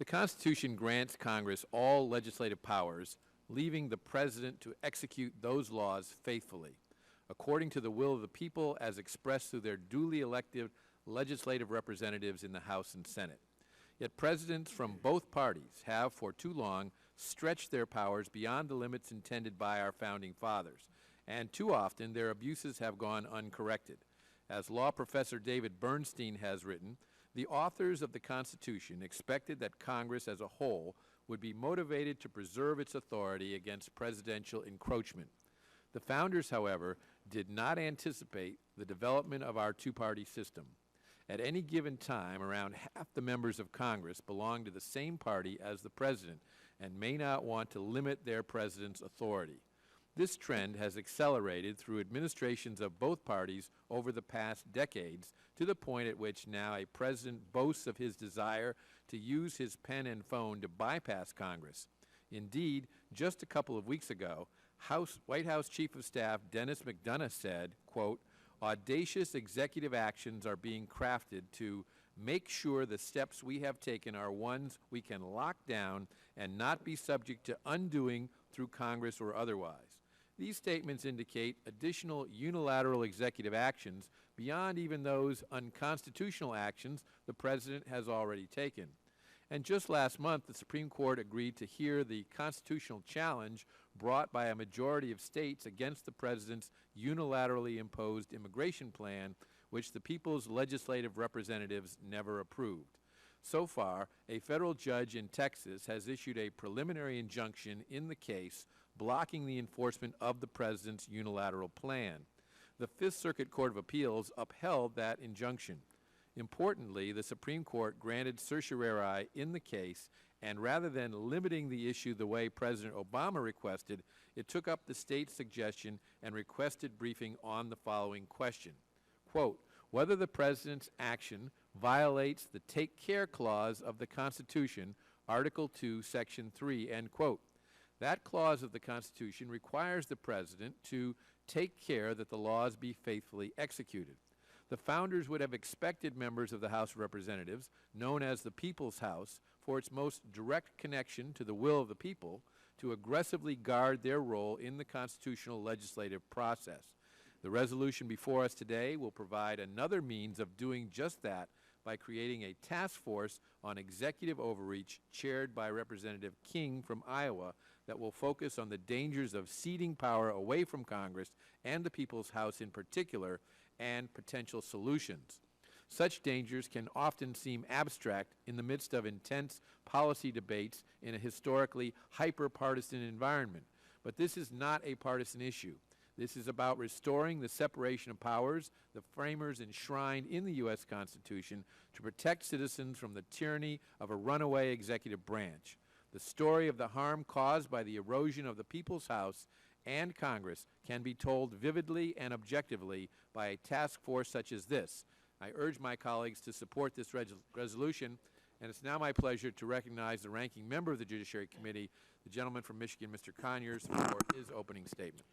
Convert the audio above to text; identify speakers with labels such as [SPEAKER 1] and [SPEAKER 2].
[SPEAKER 1] The Constitution grants Congress all legislative powers, leaving the President to execute those laws faithfully, according to the will of the people as expressed through their duly elected legislative representatives in the House and Senate. Yet presidents from both parties have, for too long, stretched their powers beyond the limits intended by our founding fathers, and too often their abuses have gone uncorrected. As law professor David Bernstein has written, the authors of the Constitution expected that Congress as a whole would be motivated to preserve its authority against presidential encroachment. The founders, however, did not anticipate the development of our two-party system. At any given time, around half the members of Congress belong to the same party as the president and may not want to limit their president's authority. This trend has accelerated through administrations of both parties over the past decades to the point at which now a president boasts of his desire to use his pen and phone to bypass Congress. Indeed, just a couple of weeks ago, White House Chief of Staff Dennis McDonough said, quote, "Audacious executive actions are being crafted to make sure the steps we have taken are ones we can lock down and not be subject to undoing through Congress or otherwise." These statements indicate additional unilateral executive actions beyond even those unconstitutional actions the President has already taken. And just last month, the Supreme Court agreed to hear the constitutional challenge brought by a majority of states against the President's unilaterally imposed immigration plan, which the people's legislative representatives never approved. So far, a federal judge in Texas has issued a preliminary injunction in the case blocking the enforcement of the President's unilateral plan. The Fifth Circuit Court of Appeals upheld that injunction. Importantly, the Supreme Court granted certiorari in the case, and rather than limiting the issue the way President Obama requested, it took up the state's suggestion and requested briefing on the following question. Quote, whether the President's action violates the Take Care Clause of the Constitution, Article 2, Section 3, end quote. That clause of the Constitution requires the President to take care that the laws be faithfully executed. The founders would have expected members of the House of Representatives, known as the People's House, for its most direct connection to the will of the people, to aggressively guard their role in the constitutional legislative process. The resolution before us today will provide another means of doing just that by creating a task force on executive overreach chaired by Representative King from Iowa that will focus on the dangers of ceding power away from Congress and the People's House in particular and potential solutions. Such dangers can often seem abstract in the midst of intense policy debates in a historically hyper-partisan environment, but this is not a partisan issue. This is about restoring the separation of powers the framers enshrined in the U.S. Constitution to protect citizens from the tyranny of a runaway executive branch. The story of the harm caused by the erosion of the People's House and Congress can be told vividly and objectively by a task force such as this. I urge my colleagues to support this resolution, and it's now my pleasure to recognize the ranking member of the Judiciary Committee, the gentleman from Michigan, Mr. Conyers, for his opening statement.